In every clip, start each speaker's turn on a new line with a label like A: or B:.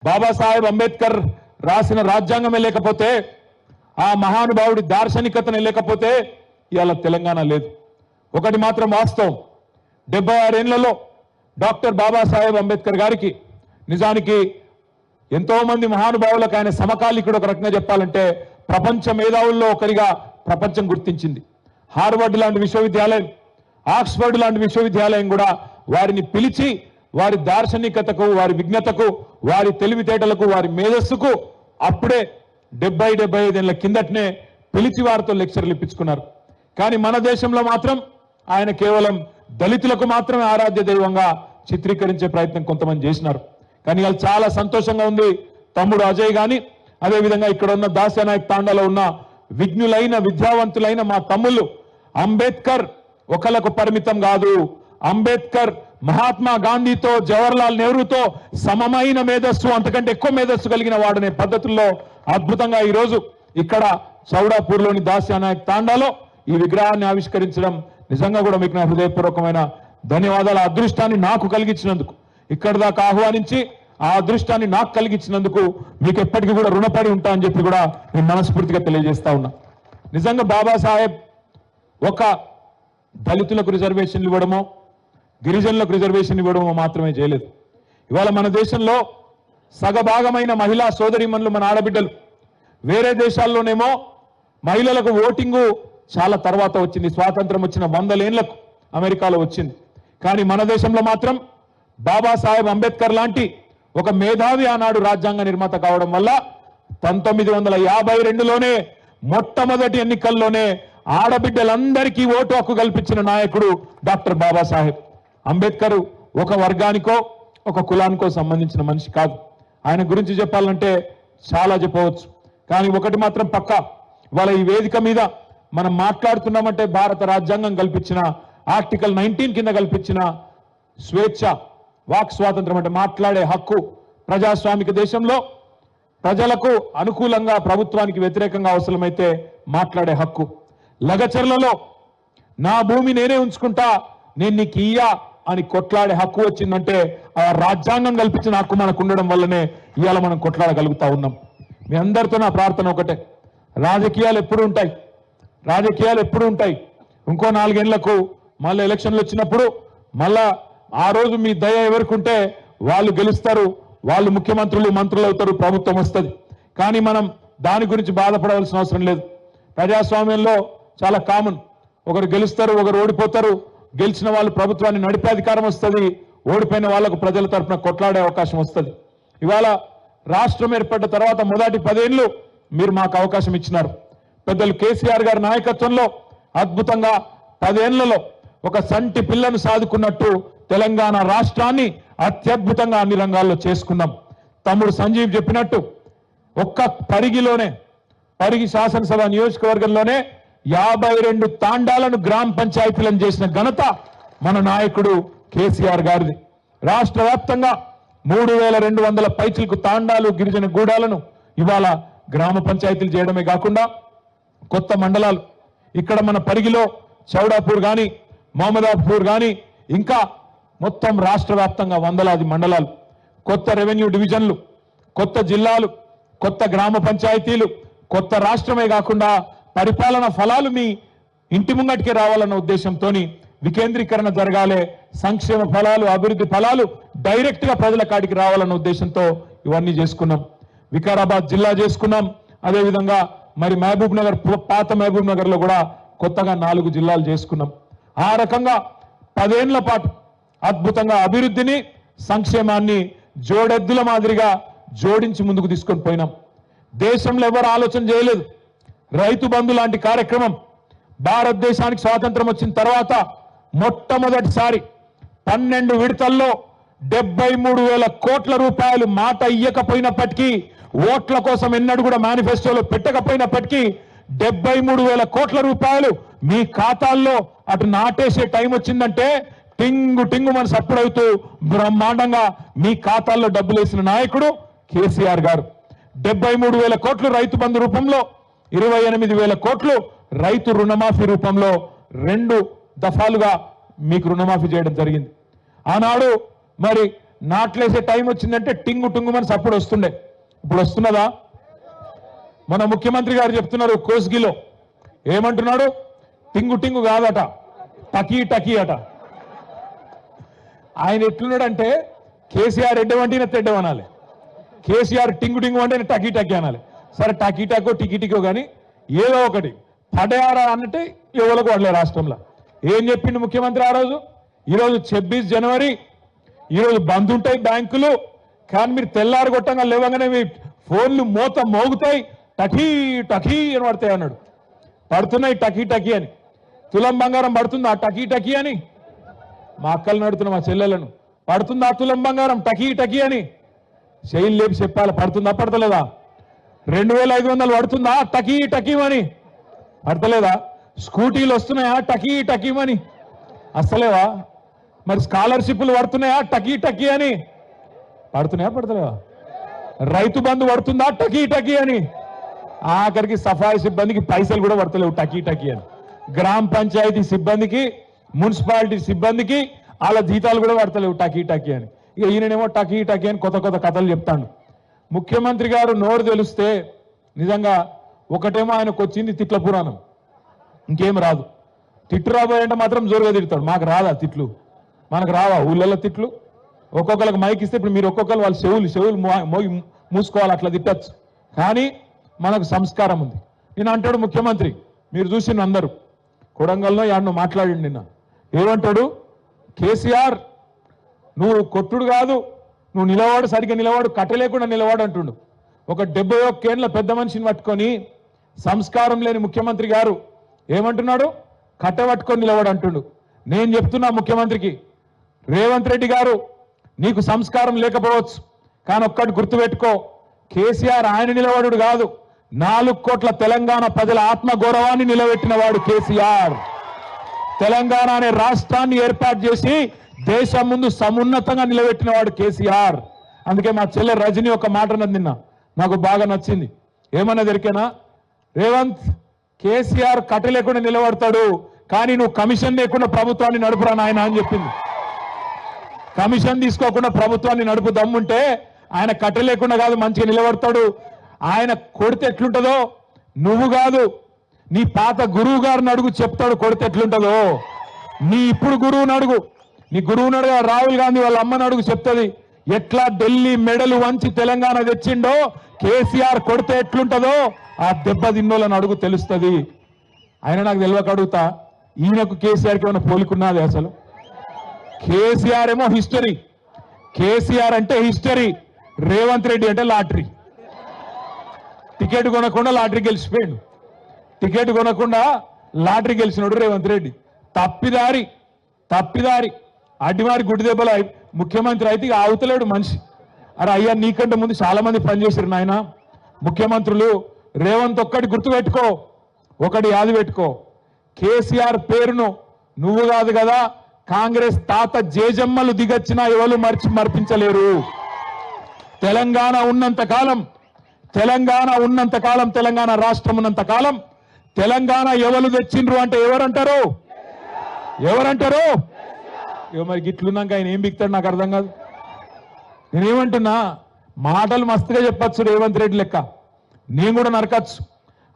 A: బాబాసాహెబ్ అంబేద్కర్ రాసిన రాజ్యాంగమే లేకపోతే ఆ మహానుభావుడి దార్శనికతనే లేకపోతే ఇవాళ తెలంగాణ లేదు. ఒకటి మాత్రం వాస్తవం, 76 ఏళ్లలో డాక్టర్ బాబాసాహెబ్ అంబేద్కర్ గారికి నిజానికి ఎంతో మంది మహానుభావులకు ఆయన సమకాలీకుడు. ఒక రకంగా చెప్పాలంటే ప్రపంచ మేధావుల్లో ఒకరిగా ప్రపంచం గుర్తించింది. హార్వర్డ్ లాంటి విశ్వవిద్యాలయం, ఆక్స్ఫర్డ్ లాంటి విశ్వవిద్యాలయం కూడా వారిని పిలిచి వారి దార్శనికతకు, వారి విజ్ఞతకు, వారి తెలివితేటలకు, వారి మేధస్సుకు అప్పుడే 70-75 ఏళ్ల కిందటనే పిలిచి వారితో లెక్చర్లు ఇప్పించుకున్నారు. కానీ మన దేశంలో మాత్రం ఆయన కేవలం దళితులకు మాత్రమే ఆరాధ్య దైవంగా చిత్రీకరించే ప్రయత్నం కొంతమంది చేసినారు. కానీ వాళ్ళు చాలా సంతోషంగా ఉంది. తమ్ముడు అజయ్ గాని, అదేవిధంగా ఇక్కడ ఉన్న దాస్యనాయక్ తాండాలో ఉన్న విజ్ఞులైన విద్యావంతులైన మా తమ్ముళ్ళు, అంబేద్కర్ ఒకలకు పరిమితం కాదు, అంబేద్కర్ మహాత్మా గాంధీతో, జవహర్లాల్ నెహ్రూతో సమమైన మేధస్సు, అంతకంటే ఎక్కువ మేధస్సు కలిగిన వాడనే పద్ధతుల్లో అద్భుతంగా ఈరోజు ఇక్కడ చౌడాపూర్లోని దాస్యనాయక్ తాండాలో ఈ విగ్రహాన్ని ఆవిష్కరించడం నిజంగా కూడా మీకు నా హృదయపూర్వకమైన ధన్యవాదాలు. అదృష్టాన్ని నాకు కలిగించినందుకు, ఇక్కడ దాకా ఆహ్వానించి ఆ అదృష్టాన్ని నాకు కలిగించినందుకు మీకు ఎప్పటికీ కూడా రుణపడి ఉంటా అని చెప్పి కూడా నేను మనస్ఫూర్తిగా తెలియజేస్తా ఉన్నా. నిజంగా బాబాసాహెబ్ ఒక దళితులకు రిజర్వేషన్లు ఇవ్వడమో, గిరిజనులకు రిజర్వేషన్ ఇవ్వడమో మాత్రమే చేయలేదు. ఇవాళ మన దేశంలో సగభాగమైన మహిళా సోదరీమణులు, మన ఆడబిడ్డలు, వేరే దేశాల్లోనేమో మహిళలకు ఓటింగు చాలా తర్వాత వచ్చింది, స్వాతంత్రం వచ్చిన 100 ఏళ్లకు అమెరికాలో వచ్చింది. కానీ మన దేశంలో మాత్రం బాబాసాహెబ్ అంబేద్కర్ లాంటి ఒక మేధావి ఆనాడు రాజ్యాంగ నిర్మాత కావడం వల్ల 1952లోనే మొట్టమొదటి ఎన్నికల్లోనే ఆడబిడ్డలందరికీ ఓటు హక్కు కల్పించిన నాయకుడు డాక్టర్ బాబాసాహెబ్ అంబేద్కర్. ఒక వర్గానికో ఒక కులానికో సంబంధించిన మనిషి కాదు. ఆయన గురించి చెప్పాలంటే చాలా చెప్పవచ్చు. కానీ ఒకటి మాత్రం పక్కా, వాళ్ళ ఈ వేదిక మీద మనం మాట్లాడుతున్నామంటే భారత రాజ్యాంగం కల్పించిన ఆర్టికల్ 19 కింద కల్పించిన స్వేచ్ఛ, వాక్ స్వాతంత్రం, అంటే మాట్లాడే హక్కు. ప్రజాస్వామిక దేశంలో ప్రజలకు అనుకూలంగా, ప్రభుత్వానికి వ్యతిరేకంగా అవసరమైతే మాట్లాడే హక్కు. లగచర్లలో నా భూమి నేనే ఉంచుకుంటా, నేను నీకు ఇయ్యా అని కొట్లాడే హక్కు వచ్చిందంటే ఆ రాజ్యాంగం కల్పించిన హక్కు మనకు ఉండడం వల్లనే ఇవాళ మనం కొట్లాడగలుగుతా ఉన్నాం. మీ అందరితో నా ప్రార్థన ఒకటే, రాజకీయాలు ఎప్పుడు ఉంటాయి, రాజకీయాలు ఎప్పుడు ఉంటాయి. ఇంకో 4 ఏళ్లకు మళ్ళీ ఎలక్షన్లు వచ్చినప్పుడు మళ్ళా ఆ రోజు మీ దయ ఎవరికి ఉంటే వాళ్ళు గెలుస్తారు, వాళ్ళు ముఖ్యమంత్రులు, మంత్రులు అవుతారు, ప్రభుత్వం వస్తుంది. కానీ మనం దాని గురించి బాధపడవలసిన అవసరం లేదు. ప్రజాస్వామ్యంలో చాలా కామన్, ఒకరు గెలుస్తారు, ఒకరు ఓడిపోతారు. గెలిచిన వాళ్ళు ప్రభుత్వాన్ని నడిపే అధికారం వస్తుంది, ఓడిపోయిన వాళ్లకు ప్రజల తరఫున కొట్లాడే అవకాశం వస్తుంది. ఇవాళ రాష్ట్రం ఏర్పడ్డ తర్వాత మొదటి 10 ఏళ్లు మీరు మాకు అవకాశం ఇచ్చినారు. పెద్దలు కేసీఆర్ గారి నాయకత్వంలో అద్భుతంగా 10 ఏళ్లలో ఒక సంటి పిల్లను సాదుకున్నట్టు తెలంగాణ రాష్ట్రాన్ని అత్యద్భుతంగా అన్ని రంగాల్లో చేసుకున్నాం. తమ్ముడు సంజీవ్ చెప్పినట్టు ఒక్క పరిగి శాసనసభ నియోజకవర్గంలోనే 52 తాండాలను గ్రామ పంచాయతీలను చేసిన ఘనత మన నాయకుడు కేసీఆర్ గారిది. రాష్ట్ర వ్యాప్తంగా 3200 పైచిలకు తాండాలు, గిరిజన గూడాలను ఇవాళ గ్రామ పంచాయతీలు చేయడమే కాకుండా కొత్త మండలాలు, ఇక్కడ మన పరిగిలో చౌడాపూర్ కానీ, మహమ్మదాపూర్ కానీ, ఇంకా మొత్తం రాష్ట్ర వ్యాప్తంగా వందలాది మండలాలు, కొత్త రెవెన్యూ డివిజన్లు, కొత్త జిల్లాలు, కొత్త గ్రామ పంచాయతీలు, కొత్త రాష్ట్రమే కాకుండా పరిపాలన ఫలాలు మీ ఇంటి ముంగటికి రావాలన్న ఉద్దేశంతో వికేంద్రీకరణ జరగాలి, సంక్షేమ ఫలాలు, అభివృద్ధి ఫలాలు డైరెక్ట్ గా ప్రజల కాడికి రావాలన్న ఉద్దేశంతో ఇవన్నీ చేసుకున్నాం. వికారాబాద్ జిల్లా చేసుకున్నాం. అదేవిధంగా మరి మహబూబ్ నగర్, పాత మహబూబ్ నగర్ లో కూడా కొత్తగా 4 జిల్లాలు చేసుకున్నాం. ఆ రకంగా 10 ఏళ్ల పాటు అద్భుతంగా అభివృద్ధిని, సంక్షేమాన్ని జోడెద్దుల మాదిరిగా జోడించి ముందుకు తీసుకొని పోయినాం. దేశంలో ఎవరు ఆలోచన చేయలేదు. రైతు బంధు లాంటి కార్యక్రమం భారతదేశానికి స్వాతంత్రం వచ్చిన తర్వాత మొట్టమొదటిసారి 12 విడతల్లో 73,000 కోట్ల రూపాయలు మాట ఇయ్యకపోయినప్పటికీ, ఓట్ల కోసం ఎన్నడూ కూడా మేనిఫెస్టోలో పెట్టకపోయినప్పటికీ 73,000 కోట్ల రూపాయలు మీ ఖాతాల్లో అటు నాటేసే టైం వచ్చిందంటే టింగు టింగు మన సప్పుడవుతూ బ్రహ్మాండంగా మీ ఖాతాల్లో డబ్బులు వేసిన నాయకుడు కేసీఆర్ గారు. 73,000 కోట్లు రైతు బంధు రూపంలో, 28,000 కోట్లు రైతు రుణమాఫీ రూపంలో 2 దఫాలుగా మీకు రుణమాఫీ చేయడం జరిగింది. ఆనాడు మరి నాట్లేసే టైం వచ్చిందంటే టింగు టుంగుమని సప్పుడు వస్తుండే. ఇప్పుడు వస్తున్నదా? మన ముఖ్యమంత్రి గారు చెప్తున్నారు కోస్గిలో ఏమంటున్నాడు? టింగు టింగు కాదట, టకీ టకీ అట. ఆయన ఎట్లున్నాడంటే కేసీఆర్ ఎడ్డవంటిన తెడ్డవనాలి, కేసీఆర్ టింగు టింగు అంటే టకీ టకీ అనాలి. సరే టకీ టకో టికీ టికో కానీ ఏదో ఒకటి పడేయారా అన్నట్టే ఎవరికి వాడలే రాష్ట్రంలో. ఏం చెప్పిండు ముఖ్యమంత్రి ఆ రోజు? ఈరోజు 26 జనవరి, ఈరోజు బంద్ ఉంటాయి బ్యాంకులు, కానీ మీరు తెల్లారు కొట్టంగా లేవగానే మీ ఫోన్లు మోగుతాయి, టకీ టకీ అని పడతాయి అన్నాడు. పడుతున్నాయి టకీ టకీ అని. తులం బంగారం పడుతుందా టకీ టకీ అని? మా అక్కలను అడుగుతున్నా, మా చెల్లెలను, పడుతుందా తులం బంగారం టకీ టకీ అని? శైలి లేపి చెప్పాలి, పడుతుందా పడతలేదా? 2500 పడుతుందా టకీ టకీమని? పడతలేదా? స్కూటీలు వస్తున్నాయా టకీ టకీమని? అస్సలేవా? మరి స్కాలర్షిప్లు పడుతున్నాయా టకీ టకీ అని? పడుతున్నాయా పడతలేవా? రైతు బంధు పడుతుందా టకీ టకీ అని? ఆఖరికి సఫాయి సిబ్బందికి పైసలు కూడా పడతలేవు టకీ టకీ అని. గ్రామ పంచాయతీ సిబ్బందికి, మున్సిపాలిటీ సిబ్బందికి వాళ్ళ జీతాలు కూడా పడతలేవు టకీ టకీ అని. ఇక ఈయననేమో టకీ టకీ అని కొత్త కొత్త కథలు చెప్తాడు. ముఖ్యమంత్రి గారు నోరు తెలిస్తే నిజంగా ఒకటేమో ఆయనకు వచ్చింది తిట్ల పురాణం, ఇంకేం రాదు. తిట్టు రాబోయంటే మాత్రం జోరుగా తిడతాడు. మాకు రాదా తిట్లు? మనకు రావా ఊళ్ళల్లో తిట్లు? ఒక్కొక్కరికి మైక్ ఇస్తే ఇప్పుడు మీరు ఒక్కొక్కరు వాళ్ళ చెవులు మూసుకోవాలి, అట్లా తిట్టచ్చు. కానీ మనకు సంస్కారం ఉంది. నేను అంటాడు ముఖ్యమంత్రి, మీరు చూసిన అందరూ కొడంగల్లో యాడ్ను మాట్లాడండి నిన్న. ఏమంటాడు? కేసీఆర్ నువ్వు కొట్టుడు కాదు, నువ్వు నిలవాడు, సరిగ్గా నిలవాడు, కట్టలేకుండా నిలవాడు అంటుండు. ఒక 71 ఏళ్ల పెద్ద మనిషిని పట్టుకొని సంస్కారం లేని ముఖ్యమంత్రి గారు ఏమంటున్నాడు? కట్టబట్టుకొని నిలవాడు అంటుండు. నేను చెప్తున్నా ముఖ్యమంత్రికి, రేవంత్ రెడ్డి గారు నీకు సంస్కారం లేకపోవచ్చు, కానీ ఒక్కటి గుర్తుపెట్టుకో, కేసీఆర్ ఆయన నిలబడు కాదు, 4 కోట్ల తెలంగాణ ప్రజల ఆత్మగౌరవాన్ని నిలబెట్టిన వాడు కేసీఆర్. తెలంగాణ అనే రాష్ట్రాన్ని ఏర్పాటు చేసి దేశం ముందు సమున్నతంగా నిలబెట్టిన వాడు కేసీఆర్. అందుకే మా చెల్లె రజని ఒక మాట అన్నది నిన్న, నాకు బాగా నచ్చింది. ఏమన్నా దొరికేనా? రేవంత్, కేసీఆర్ కట్ట లేకుండా నిలబడతాడు, కానీ నువ్వు కమిషన్ లేకుండా ప్రభుత్వాన్ని నడుపురా నాయన అని చెప్పింది. కమిషన్ తీసుకోకుండా ప్రభుత్వాన్ని నడుపు దమ్ముంటే ఆయన కట్ట లేకుండా కాదు మంచిగా నిలబడతాడు. ఆయన కొడితే ఎట్లుంటుందో నువ్వు కాదు, నీ పాత గురువు గారిని అడుగు, చెప్తాడు కొడితే ఎట్లుంటుందో. నీ ఇప్పుడు గురువుని అడుగు, నీ గురువుని అడుగు, రాహుల్ గాంధీ వాళ్ళ అమ్మని అడుగు, చెప్తుంది ఎట్లా ఢిల్లీ మెడలు వంచి తెలంగాణ తెచ్చిండో కేసీఆర్ కొడితే ఎట్లుంటుందో ఆ దెబ్బ తిన్నోళ్ళని అడుగు, తెలుస్తుంది. ఆయన నాకు తెలియక అడుగుతా, ఈయనకు కేసీఆర్కి ఏమైనా పోలికున్నది? అసలు కేసీఆర్ ఏమో హిస్టరీ, కేసీఆర్ అంటే హిస్టరీ, రేవంత్ రెడ్డి అంటే లాటరీ. టికెట్ కొనకుండా లాటరీ గెలిచిపోయాడు, టికెట్ కొనకుండా లాటరీ గెలిచినాడు రేవంత్ రెడ్డి. తప్పిదారి అడ్డివారి గుడ్డి దెబ్బలు ముఖ్యమంత్రి అయితే ఇక ఆవుతలేడు మనిషి. అరే అయ్యా, నీకంటే ముందు చాలా మంది పనిచేశారు నాయన ముఖ్యమంత్రులు. రేవంత్ ఒక్కటి గుర్తుపెట్టుకో, ఒకటి యాది పెట్టుకో, కేసీఆర్ పేరును నువ్వు కాదు కదా, కాంగ్రెస్ తాత జేజమ్మలు దిగొచ్చినా ఎవరు మర్పించలేరు. తెలంగాణ ఉన్నంత కాలం, తెలంగాణ రాష్ట్రం ఉన్నంత కాలం తెలంగాణ ఎవరు తెచ్చిండ్రు అంటే ఎవరంటారు? మరి గిట్లున్నాక ఆయన ఏం బిక్తాడు నాకు అర్థం కాదు. నేనేమంటున్నా, మాటలు మస్తుగా చెప్పచ్చు రేవంత్ రెడ్డి లెక్క, నేను కూడా నరకచ్చు.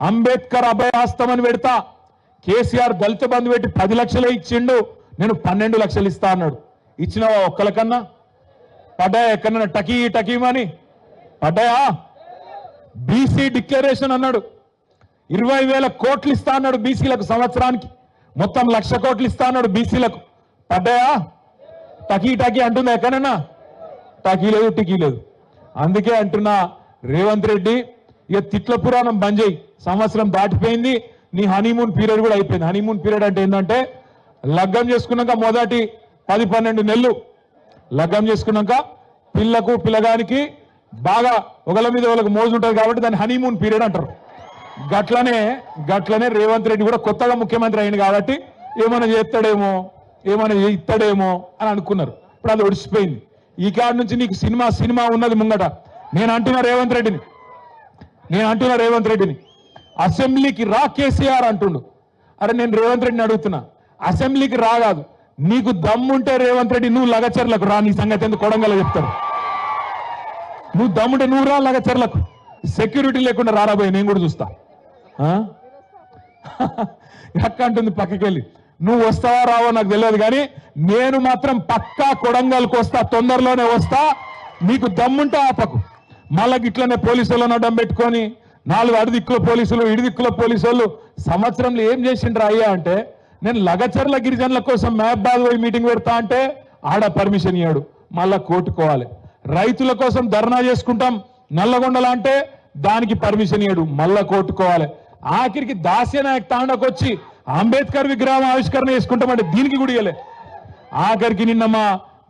A: అంబేద్కర్ అభయహస్తం అని పెడతా, కేసీఆర్ దళిత బంధు పెట్టి 10 లక్షలే ఇచ్చిండు, నేను 12 లక్షలు ఇస్తా అన్నాడు. ఇచ్చినవా ఒక్కలకన్నా? పడ్డాయా ఎక్కడన్నా టకీమని పడ్డాయా? బీసీ డిక్లరేషన్ అన్నాడు, 20,000 కోట్లు ఇస్తా అన్నాడు బీసీలకు సంవత్సరానికి, మొత్తం 1,00,000 కోట్లు ఇస్తా అన్నాడు బీసీలకు. పడ్డాయా? టకీ అంటుందా ఎక్కడన్నా? టకీ లేదు, టికీ లేదు. అందుకే అంటున్నా రేవంత్ రెడ్డి, ఇక తిట్ల పురాణం బంద్ చేయి. సంవత్సరం దాటిపోయింది, నీ హనీమూన్ పీరియడ్ కూడా అయిపోయింది. హనీమూన్ పీరియడ్ అంటే ఏంటంటే లగ్గం చేసుకున్నాక మొదటి 10-12 నెలలు లగ్గం చేసుకున్నాక పిల్లకు పిల్లగానికి బాగా ఒకళ్ళ మీద వాళ్ళకి మోజు ఉంటుంది కాబట్టి దాన్ని హనీమూన్ పీరియడ్ అంటారు. గట్లనే రేవంత్ రెడ్డి కూడా కొత్తగా ముఖ్యమంత్రి అయింది కాబట్టి ఏమైనా చేస్తాడేమో, ఏమైనా ఇస్తాడేమో అని అనుకున్నారు. ఇప్పుడు అది ఒడిసిపోయింది. ఈ కాడ నుంచి నీకు సినిమా ఉన్నది ముంగట. నేను అంటున్నా రేవంత్ రెడ్డిని అసెంబ్లీకి రా కేసీఆర్ అంటుండు. అరే నేను రేవంత్ రెడ్డిని అడుగుతున్నా, అసెంబ్లీకి రాగాదు, నీకు దమ్ముంటే రేవంత్ రెడ్డి నువ్వు లగచర్లకు రా, నీ సంగతి ఎందుకు కొడంగల్ చెప్తారు. నువ్వు దమ్ముంటే నువ్వు రా లగచర్లకు, సెక్యూరిటీ లేకుండా రారాబోయే నేను కూడా చూస్తా. అక్క అంటుంది పక్కకెళ్ళి, నువ్వు వస్తావా రావో నాకు తెలియదు కానీ నేను మాత్రం పక్కా కొడంగల్కి వస్తా, తొందరలోనే వస్తా. నీకు దమ్ముంటే ఆపకు. మళ్ళీ ఇట్లనే పోలీసులను అడ్డం పెట్టుకొని 4 అడిదిక్కుల పోలీసులు ఇడిదిక్కుల పోలీసు వాళ్ళు సంవత్సరంలో ఏం చేసిండ్రా అయ్యా అంటే, నేను లగచర్ల గిరిజనుల కోసం మహబాద్ పోయి మీటింగ్ పెడతా అంటే ఆడ పర్మిషన్ ఇయ్యాడు, మళ్ళా కోర్టుకోవాలి. రైతుల కోసం ధర్నా చేసుకుంటాం నల్లగొండలా అంటే దానికి పర్మిషన్ ఇయ్యాడు, మళ్ళా కోర్టుకోవాలి. ఆఖరికి దాస్యనాయక్ తాండకు వచ్చి అంబేద్కర్ విగ్రహం ఆవిష్కరణ చేసుకుంటామంటే దీనికి కూడా ఇయ్యలే. ఆఖరికి నిన్న మా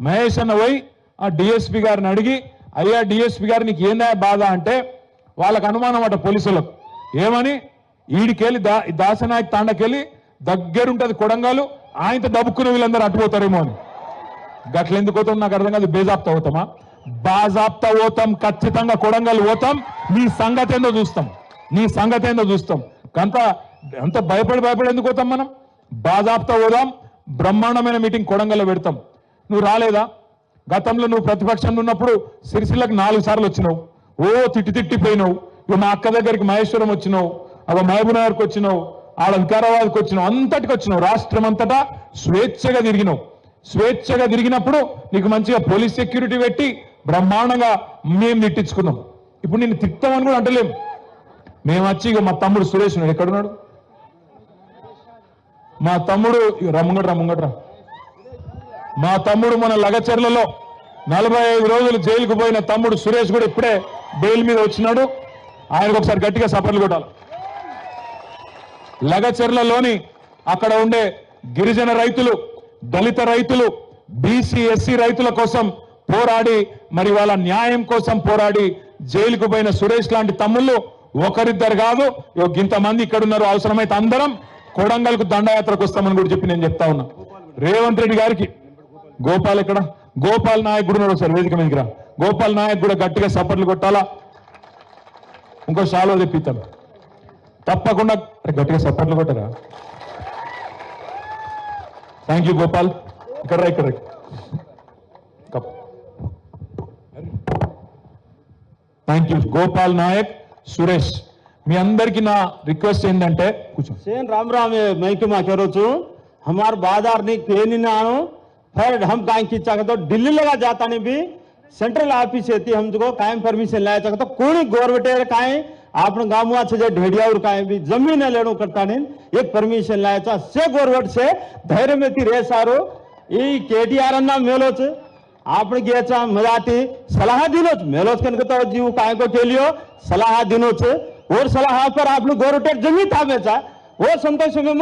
A: మహేష్ అన్న పోయి ఆ డిఎస్పీ గారిని అడిగి, అయ్యా డిఎస్పీ గారు నీకు ఏందా బాధ అంటే, వాళ్ళకు అనుమానం అట పోలీసులకు, ఏమని ఈడికెళ్ళి దాసనాయక్ తాండకెళ్ళి దగ్గరుంటది కొడంగలు, ఆయనతో దబ్బుకున్న వీళ్ళందరూ అట్టుపోతారేమో అని. గట్ల ఎందుకు పోతాం నాకు అర్థం కాదు. బేజాప్తా పోతామా? బాజాప్తా పోతాం, ఖచ్చితంగా కొడంగల్ పోతాం. నీ సంగతి ఏందో చూస్తాం, నీ సంగతి ఏందో చూస్తాం. అంత భయపడి ఎందుకు పోతాం మనం? బాజాప్తా పోదాం. బ్రహ్మాండమైన మీటింగ్ కొడంగల్లో పెడతాం. నువ్వు రాలేదా? గతంలో నువ్వు ప్రతిపక్షంలో ఉన్నప్పుడు సిరిసిల్లకు 4 సార్లు వచ్చినావు, ఓ తిట్టిపోయినావు. ఇక మా అక్క దగ్గరికి మహేశ్వరం వచ్చినావు, మహబూబ్నగర్కి వచ్చినావు, ఆడ వికారాబాద్కి వచ్చినావు, అంతటికి వచ్చినావు. రాష్ట్రం అంతటా స్వేచ్ఛగా తిరిగినావు. స్వేచ్ఛగా తిరిగినప్పుడు నీకు మంచిగా పోలీస్ సెక్యూరిటీ పెట్టి బ్రహ్మాండంగా మేము తిట్టించుకున్నాం. ఇప్పుడు నిన్ను తిట్టామని కూడా అంటలేము. మేము వచ్చి ఇక మా తమ్ముడు సురేష్ ఉన్నాడు, ఎక్కడున్నాడు మా తమ్ముడు? రమ్ముగట్రా. మా తమ్ముడు మన లగచర్లలో 45 రోజులు జైలుకు పోయిన తమ్ముడు సురేష్ కూడా ఇప్పుడే బెయిల్ మీద వచ్చినాడు. ఆయనకు ఒకసారి గట్టిగా సపర్లు కొట్టాలి. లగచర్లలోని అక్కడ ఉండే గిరిజన రైతులు, దళిత రైతులు, బీసీ ఎస్సీ రైతుల కోసం పోరాడి, మరి వాళ్ళ న్యాయం కోసం పోరాడి జైలుకు పోయిన సురేష్ లాంటి తమ్ముళ్ళు ఒకరిద్దరు కాదు, ఇంతమంది ఇక్కడ ఉన్నారు. అవసరమైతే అందరం కొడంగల్కు దండయాత్రకు వస్తామని కూడా చెప్పి నేను చెప్తా ఉన్నా. రేవంత్ రెడ్డి గారికి గోపాల్ ఎక్కడ? గోపాల్ నాయక్ కూడా ఉన్నాడు, ఒకసారి వేదిక మీదకి రా. గోపాల్ నాయక్ కూడా గట్టిగా సపర్లు కొట్టాలా. ఇంకో షాలో తెప్పిస్తాను తప్పకుండా, గట్టిగా సపర్లు కొట్టరా. Thank you Gopal. ఇక్కడ థ్యాంక్ యూ గోపాల్ నాయక్, సురేష్. మీ అందరికి నా రిక్వెస్ట్ ఏంటంటే కూర్చో.
B: సేన్ రామ్ మైకి మాకెరోచు हमार बाजार नहीं केनी नानो फिर हम काहे की चाहते तो दिल्ली लगा जाता नहीं भी सेंट्रल ऑफिस है हमको कायम परमिशन लाया चाहते तो कोई गवर्नमेंट काहे आपने गाँव से ढेडिया और काहे भी जमीन लेनो करता नहीं एक परमिशन लाया चाह से गवर्नमेंट से धैर्य में रे सारो ये केटीआर अन्ना मेलोच आपने गया मजाती सलाह दिनोच मेलोच कनकता जीव काहे को के लियो सलाह दिनोच और सलाह पर आपने गवर्नमेंट जमीन था बेचा वो संतोष में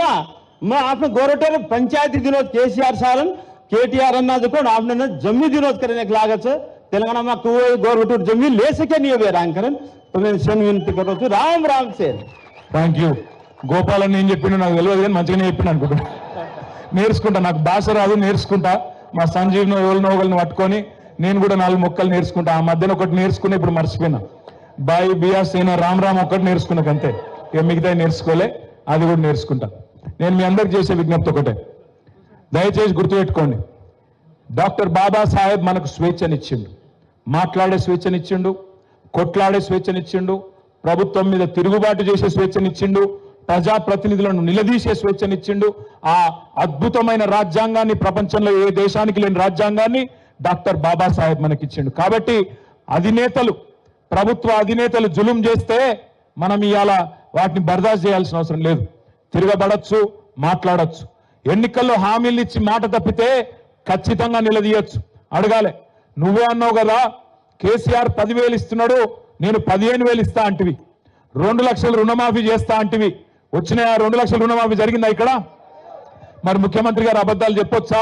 B: मैं आपने गवर्नमेंट पंचायती दिनों केसीआर सालन केटीआर अन्ना देखो आपने जमीन दिनों करने की लागत है तेलंगाना में कोई गवर्नमेंट जमीन ले सके नहीं है रांकरन तो मैं सेन विनती करो तो राम से
A: థ్యాంక్ యూ గోపాల్ అని నేను చెప్పిన నాకు తెలియదు కానీ మంచిగానే చెప్పిన అనుకుంటా. నేర్చుకుంటా, నాకు భాష రాదు, నేర్చుకుంటా. మా సంజీవ్ను ఎవరినోగల్ని పట్టుకొని నేను కూడా 4 మొక్కలు నేర్చుకుంటా. ఆ మధ్యన ఒకటి నేర్చుకుని ఇప్పుడు మర్చిపోయినా. బాయి బియా సేన రామ్ ఒకటి నేర్చుకున్నాక అంతే, ఇక మిగతా నేర్చుకోలే. అది కూడా నేర్చుకుంటా. నేను మీ అందరికి చేసే విజ్ఞప్తి ఒకటే, దయచేసి గుర్తుపెట్టుకోండి. డాక్టర్ బాబాసాహెబ్ మనకు స్వేచ్ఛనిచ్చిండు, మాట్లాడే స్వేచ్ఛనిచ్చిండు, కొట్లాడే స్వేచ్ఛనిచ్చిండు, ప్రభుత్వం మీద తిరుగుబాటు చేసే స్వేచ్ఛనిచ్చిండు, ప్రజాప్రతినిధులను నిలదీసే స్వేచ్ఛనిచ్చిండు. ఆ అద్భుతమైన రాజ్యాంగాన్ని, ప్రపంచంలో ఏ దేశానికి లేని రాజ్యాంగాన్ని డాక్టర్ బాబాసాహెబ్ మనకిచ్చిండు. కాబట్టి అధినేతలు, ప్రభుత్వ అధినేతలు జులుం చేస్తే మనం ఇవాళ వాటిని బర్దాస్తు చేయాల్సిన అవసరం లేదు. తిరగబడచ్చు, మాట్లాడచ్చు. ఎన్నికల్లో హామీలు ఇచ్చి మాట తప్పితే ఖచ్చితంగా నిలదీయచ్చు, అడగాలి. నువ్వే అన్నావు కదా కేసీఆర్ 10,000 ఇస్తున్నాడు, నేను 15,000 ఇస్తా అంటివి. 2 లక్షల రుణమాఫీ చేస్తా అంటివి. వచ్చిన 2 లక్షల రుణమాఫీ జరిగిందా ఇక్కడ? మరి ముఖ్యమంత్రి గారు అబద్ధాలు చెప్పొచ్చా?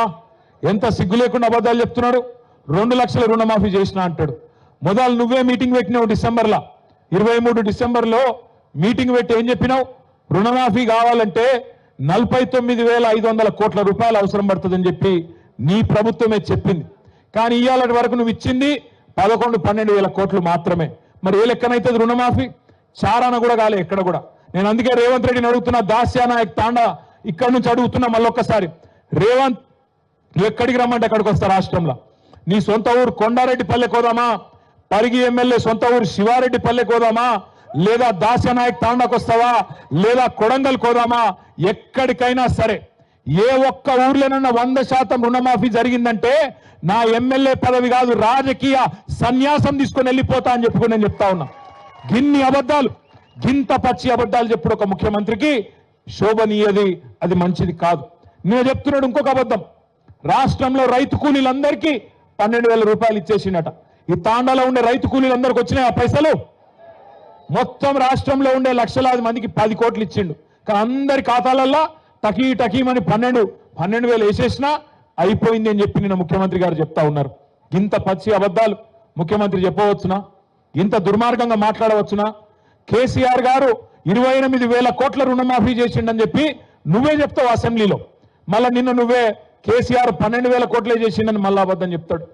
A: ఎంత సిగ్గు లేకుండా అబద్ధాలు చెప్తున్నాడు. 2 లక్షల రుణమాఫీ చేసినా అంటాడు. మొదలు నువ్వే మీటింగ్ పెట్టినావు డిసెంబర్లో, 23 డిసెంబర్లో మీటింగ్ పెట్టి ఏం చెప్పినావు? రుణమాఫీ కావాలంటే 49,500 కోట్ల రూపాయలు అవసరం పడుతుందని చెప్పి నీ ప్రభుత్వమే చెప్పింది. కానీ ఇవాళ వరకు నువ్వు ఇచ్చింది 11-12,000 కోట్లు మాత్రమే. మరి ఏ లెక్కనైతే రుణమాఫీ? చారాన కూడా కాలే ఎక్కడ కూడా. నేను అందుకే రేవంత్ రెడ్డిని అడుగుతున్నా, దాస్యానాయక్ తాండా ఇక్కడి నుంచి అడుగుతున్నా మళ్ళొక్కసారి. రేవంత్, ఎక్కడికి రమ్మంటే ఎక్కడికి వస్తా రాష్ట్రంలో. నీ సొంత ఊరు కొండారెడ్డి పల్లెకి పోదామా, పరిగి ఎమ్మెల్యే సొంత ఊరు శివారెడ్డి పల్లెకి పోదామా, లేదా దాస్యనాయక్ తాండాకు వస్తావా, లేదా కొడంగల్ కోదామా, ఎక్కడికైనా సరే ఏ ఒక్క ఊర్లోనన్నా 100% రుణమాఫీ జరిగిందంటే నా ఎమ్మెల్యే పదవి కాదు, రాజకీయ సన్యాసం తీసుకొని వెళ్ళిపోతా అని చెప్పుకుని నేను చెప్తా ఉన్నా. గిన్ని అబద్ధాలు, గింత పచ్చి అబద్ధాలు చెప్పుడు ఒక ముఖ్యమంత్రికి శోభనీయది, అది మంచిది కాదు. నేను చెప్తున్నాడు ఇంకొక అబద్ధం. రాష్ట్రంలో రైతు కూలీలందరికీ 12,000 రూపాయలు ఇచ్చేసిండట. ఈ తాండాలో ఉండే రైతు కూలీలందరికీ వచ్చినాయి ఆ పైసలు. మొత్తం రాష్ట్రంలో ఉండే లక్షలాది మందికి 10 కోట్లు ఇచ్చిండు. కానీ అందరి ఖాతాలల్లో టకీమని 12,000 వేసేసినా అయిపోయింది అని చెప్పి నిన్న ముఖ్యమంత్రి గారు చెప్తా ఉన్నారు. ఇంత పచ్చి అబద్ధాలు ముఖ్యమంత్రి చెప్పవచ్చునా? ఇంత దుర్మార్గంగా మాట్లాడవచ్చునా? కేసీఆర్ గారు 28,000 కోట్ల రుణమాఫీ చేసిండని చెప్పి నువ్వే చెప్తావు అసెంబ్లీలో. మళ్ళా నిన్న నువ్వే కేసీఆర్ 12,000 కోట్లే చేసిండని మళ్ళా అబద్ధం చెప్తాడు.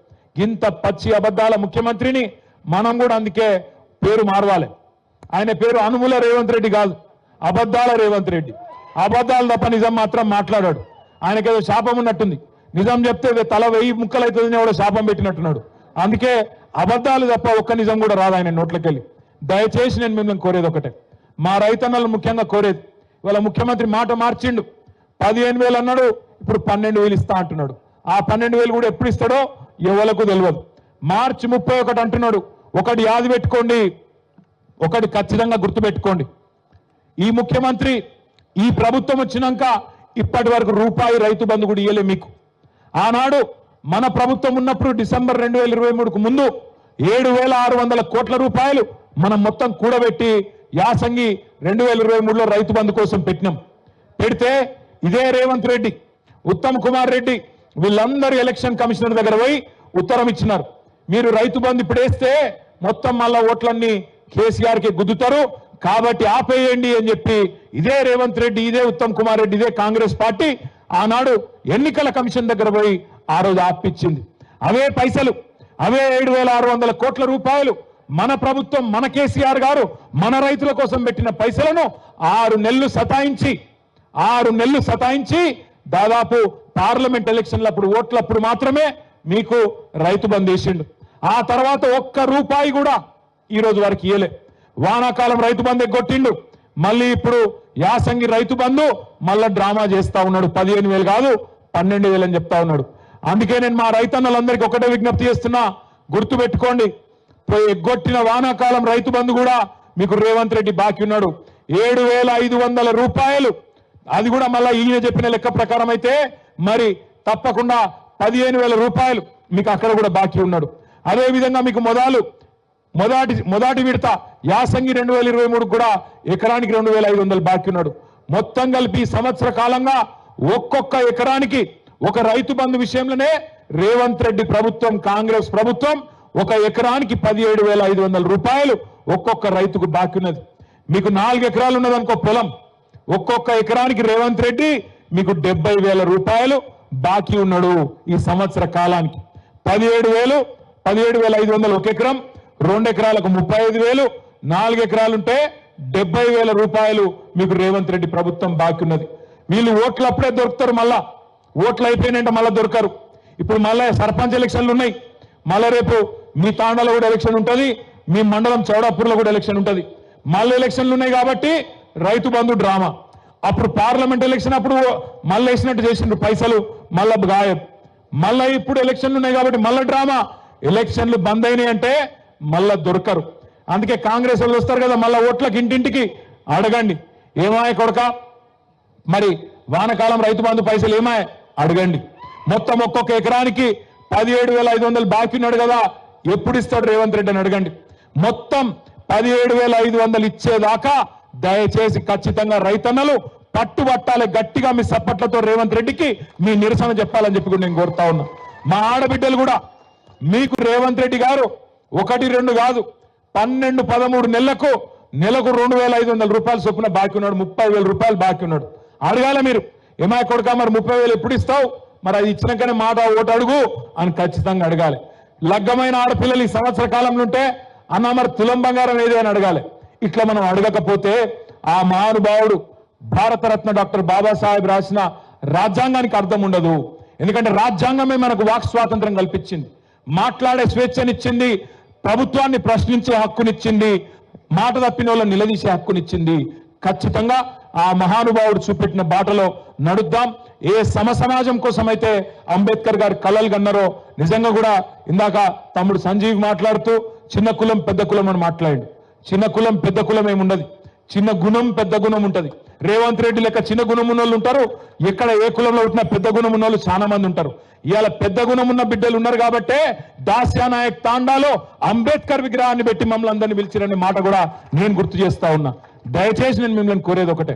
A: ఇంత పచ్చి అబద్ధాల ముఖ్యమంత్రిని మనం కూడా అందుకే పేరు మారవాలి. ఆయన పేరు అనుముల రేవంత్ రెడ్డి కాదు, అబద్ధాల రేవంత్ రెడ్డి. అబద్ధాలు తప్ప నిజం మాత్రం మాట్లాడాడు. ఆయనకేదో శాపం ఉన్నట్టుంది. నిజం చెప్తే తల 1000 ముక్కలు అవుతుందని ఎవడో శాపం పెట్టినట్టున్నాడు. అందుకే అబద్ధాలు తప్ప ఒక్క నిజం కూడా రాదు ఆయన నోట్లకెళ్ళి. దయచేసి నేను మిమ్మల్ని కోరేది ఒకటే, మా రైతన్నలు ముఖ్యంగా కోరేది, ఇవాళ ముఖ్యమంత్రి మాట మార్చిండు. 15,000 అన్నాడు, ఇప్పుడు 12,000 ఇస్తా అంటున్నాడు. ఆ 12,000 కూడా ఎప్పుడు ఇస్తాడో ఎవరికి తెలియదు. మార్చి 31 అంటున్నాడు. ఒకటి యాది పెట్టుకోండి, ఒకటి ఖచ్చితంగా గుర్తుపెట్టుకోండి. ఈ ముఖ్యమంత్రి ఈ ప్రభుత్వం వచ్చినాక ఇప్పటి వరకు రూపాయి రైతు బంధు కూడా ఇయ్యలే మీకు. ఆనాడు మన ప్రభుత్వం ఉన్నప్పుడు డిసెంబర్ 2023కు ముందు 7,600 కోట్ల రూపాయలు మనం మొత్తం కూడబెట్టి యాసంగి 2023లో రైతు బంధు కోసం పెట్టినాం. పెడితే ఇదే రేవంత్ రెడ్డి, ఉత్తమ్ కుమార్ రెడ్డి వీళ్ళందరూ ఎలక్షన్ కమిషనర్ దగ్గర పోయి ఉత్తరం ఇచ్చినారు. మీరు రైతు బంధు ఇప్పుడు వేస్తే మొత్తం మళ్ళా ఓట్లన్నీ కేసీఆర్కి గుద్దుతారు కాబట్టి ఆపేయండి అని చెప్పి ఇదే రేవంత్ రెడ్డి, ఇదే ఉత్తమ్ కుమార్ రెడ్డి, ఇదే కాంగ్రెస్ పార్టీ ఆనాడు ఎన్నికల కమిషన్ దగ్గర పోయి ఆ రోజు ఆపిచ్చింది. అవే పైసలు, అవే 7,600 కోట్ల రూపాయలు మన ప్రభుత్వం, మన కేసీఆర్ గారు మన రైతుల కోసం పెట్టిన పైసలను 6 నెలలు సతాయించి దాదాపు పార్లమెంట్ ఎలక్షన్లప్పుడు ఓట్లప్పుడు మాత్రమే మీకు రైతు బంధు వేసిండు. ఆ తర్వాత ఒక్క రూపాయి కూడా ఈ రోజు వరకు ఇయ్యలే. వానాకాలం రైతు బంధు ఎగ్గొట్టిండు. మళ్ళీ ఇప్పుడు యాసంగి రైతు బంధు మళ్ళా డ్రామా చేస్తా ఉన్నాడు. 15,000 కాదు 12,000 అని చెప్తా ఉన్నాడు. అందుకే నేను మా రైతన్నలందరికీ ఒకటే విజ్ఞప్తి చేస్తున్నా, గుర్తుపెట్టుకోండి, ఎగ్గొట్టిన వానాకాలం రైతు బంధు కూడా మీకు రేవంత్ రెడ్డి బాకీ ఉన్నాడు. 7,500 రూపాయలు. అది కూడా మళ్ళా ఈయన చెప్పిన లెక్క ప్రకారం అయితే మరి తప్పకుండా 15,000 రూపాయలు మీకు అక్కడ కూడా బాకీ ఉన్నాడు. అదేవిధంగా మీకు మొదటి విడత యాసంగి 2023 కూడా ఎకరానికి 2,500 బాకీ ఉన్నాడు. మొత్తం కలిపి సంవత్సర కాలంగా ఒక్కొక్క ఎకరానికి ఒక రైతు బంధు విషయంలోనే రేవంత్ రెడ్డి ప్రభుత్వం, కాంగ్రెస్ ప్రభుత్వం ఒక ఎకరానికి 17,500 రూపాయలు ఒక్కొక్క రైతుకు బాకీ ఉన్నది. మీకు 4 ఎకరాలు ఉన్నదనుకో పొలం, ఒక్కొక్క ఎకరానికి రేవంత్ రెడ్డి మీకు 70,000 రూపాయలు బాకీ ఉన్నాడు. ఈ సంవత్సర కాలానికి 17,500 ఒక ఎకరం, 2 ఎకరాలకు 35,000, 4 ఎకరాలుంటే 70,000 రూపాయలు మీకు రేవంత్ రెడ్డి ప్రభుత్వం బాకీ ఉన్నది. వీళ్ళు ఓట్లు అప్పుడే దొరుకుతారు, మళ్ళా ఓట్లు అయిపోయినంటే మళ్ళా దొరకరు. ఇప్పుడు మళ్ళా సర్పంచ్ ఎలక్షన్లు ఉన్నాయి, మళ్ళా రేపు మీ తాండాలో కూడా ఎలక్షన్ ఉంటుంది, మీ మండలం చౌడాపూర్లో కూడా ఎలక్షన్ ఉంటుంది. మళ్ళీ ఎలక్షన్లు ఉన్నాయి కాబట్టి రైతు బంధు డ్రామా. అప్పుడు పార్లమెంట్ ఎలక్షన్ అప్పుడు మళ్ళీ వేసినట్టు చేసిండ్రు పైసలు, మళ్ళా గాయబ్. మళ్ళా ఇప్పుడు ఎలక్షన్లు ఉన్నాయి కాబట్టి మళ్ళా డ్రామా. ఎలక్షన్లు బంద్ అయినాయి అంటే మళ్ళా దొరకరు. అందుకే కాంగ్రెస్ వాళ్ళు వస్తారు కదా, మళ్ళా ఓట్లకి ఇంటింటికి అడగండి, ఏమాయ కొడక మరి వానకాలం రైతు బంధు పైసలు ఏమాయ అడగండి. మొత్తం ఒక్కొక్క ఎకరానికి 17,500 బాకీ ఉన్నాడు కదా, ఎప్పుడు ఇస్తాడు రేవంత్ రెడ్డి అని అడగండి. మొత్తం 17,500 ఇచ్చేదాకా దయచేసి ఖచ్చితంగా రైతన్నలు పట్టుబట్టాలి. గట్టిగా మీ సప్పట్లతో రేవంత్ రెడ్డికి మీ నిరసన చెప్పాలని చెప్పి నేను కోరుతా ఉన్నా. మా ఆడబిడ్డలు కూడా మీకు రేవంత్ రెడ్డి గారు 1-2 కాదు 12-13 నెలలకు 2,500 రూపాయలు చొప్పున బాకీ ఉన్నాడు. 30,000 రూపాయలు బాకీ ఉన్నాడు. అడగాల మీరు, ఏమా కొడుక మరి 30,000 ఎప్పుడు ఇస్తావు, మరి అది ఇచ్చినాకనే మాట ఓటు అడుగు అని ఖచ్చితంగా అడగాలి. లగ్గమైన ఆడపిల్లలు ఈ సంవత్సర కాలంలో ఉంటే అన్న మరి తులం బంగారం ఏది అని అడగాలి. ఇట్లా మనం అడగకపోతే ఆ మహానుభావుడు భారతరత్న డాక్టర్ బాబాసాహెబ్ రాసిన రాజ్యాంగానికి అర్థం ఉండదు. ఎందుకంటే రాజ్యాంగమే మనకు వాక్ స్వాతంత్రం కల్పించింది, మాట్లాడే స్వేచ్ఛనిచ్చింది, ప్రభుత్వాన్ని ప్రశ్నించే హక్కునిచ్చింది, మాట తప్పిన వాళ్ళని నిలదీసే హక్కునిచ్చింది. ఖచ్చితంగా ఆ మహానుభావుడు చూపెట్టిన బాటలో నడుద్దాం. ఏ సమాజం కోసం అయితే అంబేద్కర్ గారు కలలు కన్నారో, నిజంగా కూడా ఇందాక తమ్ముడు సంజీవ్ మాట్లాడుతూ చిన్న కులం పెద్ద కులం అని మాట్లాడాడు. చిన్న కులం పెద్ద కులం ఏముండదు, చిన్న గుణం పెద్ద గుణం ఉంటది. రేవంత్ రెడ్డి లెక్క చిన్న గుణం ఉన్న వాళ్ళు ఉంటారు, ఎక్కడ ఏ కులంలో ఉంటున్నా పెద్ద గుణం ఉన్న వాళ్ళు చాలా మంది ఉంటారు. ఇవాళ పెద్ద గుణం ఉన్న బిడ్డలు ఉన్నారు కాబట్టే దాస్యానాయక్ తాండాలో అంబేద్కర్ విగ్రహాన్ని పెట్టి మమ్మల్ని అందరినీ పిలిచిరనే మాట కూడా నేను గుర్తు చేస్తా ఉన్నా. దయచేసి నేను మిమ్మల్ని కోరేది ఒకటే,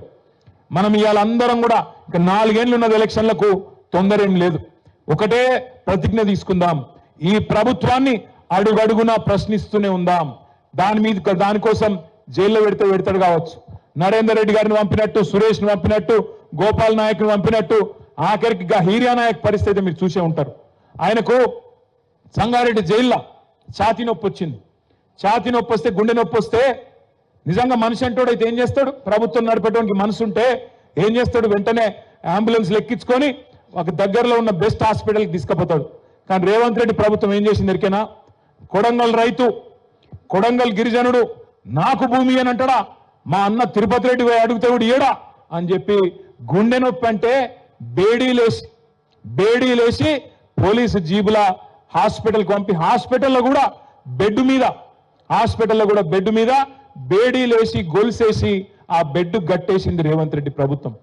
A: మనం ఇవాళ అందరం కూడా ఇక 4 ఏళ్ళు ఉన్నది, ఎలక్షన్లకు తొందర ఏం లేదు. ఒకటే ప్రతిజ్ఞ తీసుకుందాం, ఈ ప్రభుత్వాన్ని అడుగడుగునా ప్రశ్నిస్తూనే ఉందాం. దానికోసం జైల్లో పెడతాడు కావచ్చు, నరేందర్ రెడ్డి గారిని పంపినట్టు, సురేష్ని పంపినట్టు, గోపాల్ నాయక్ని పంపినట్టు, ఆఖరికి హీరియా నాయక్ పరిస్థితి మీరు చూసే ఉంటారు. ఆయనకు సంగారెడ్డి జైల్లో ఛాతీ నొప్పి వచ్చింది. ఛాతీ నొప్పి వస్తే, గుండె నొప్పి వస్తే, నిజంగా మనిషి అంటోడు అయితే ఏం చేస్తాడు? ప్రభుత్వం నడిపేటోనికి మనసు ఉంటే ఏం చేస్తాడు? వెంటనే అంబులెన్స్ ఎక్కించుకొని ఒక దగ్గరలో ఉన్న బెస్ట్ హాస్పిటల్కి తీసుకుపోతాడు. కానీ రేవంత్ రెడ్డి ప్రభుత్వం ఏం చేసింది ఎరికేనా? కొడంగల్ రైతు, కొడంగల్ గిరిజనుడు నాకు భూమి అని అంటాడా? మా అన్న తిరుపతి రెడ్డి పోయి అడిగితే కూడా ఏడా అని చెప్పి గుండె నొప్పి అంటే బేడీలేసి పోలీసు జీబుల హాస్పిటల్కి పంపి హాస్పిటల్లో కూడా బెడ్ మీద బేడీలేసి గొలుసేసి ఆ బెడ్ గట్టేసింది రేవంత్ రెడ్డి ప్రభుత్వం.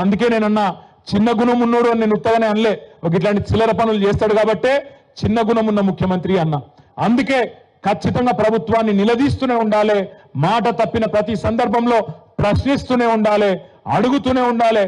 A: అందుకే నేనన్నా చిన్న గుణం ఉన్నోడు అని నేను ఉత్తగానే అనలే, ఒక ఇట్లాంటి చిల్లర పనులు చేస్తాడు కాబట్టే చిన్న గుణం ఉన్న ముఖ్యమంత్రి అన్నా. అందుకే ఖచ్చితంగా ప్రభుత్వాన్ని నిలదీస్తూనే ఉండాలి, మాట తప్పిన ప్రతి సందర్భంలో ప్రశ్నిస్తూనే ఉండాలి, అడుగుతూనే ఉండాలి.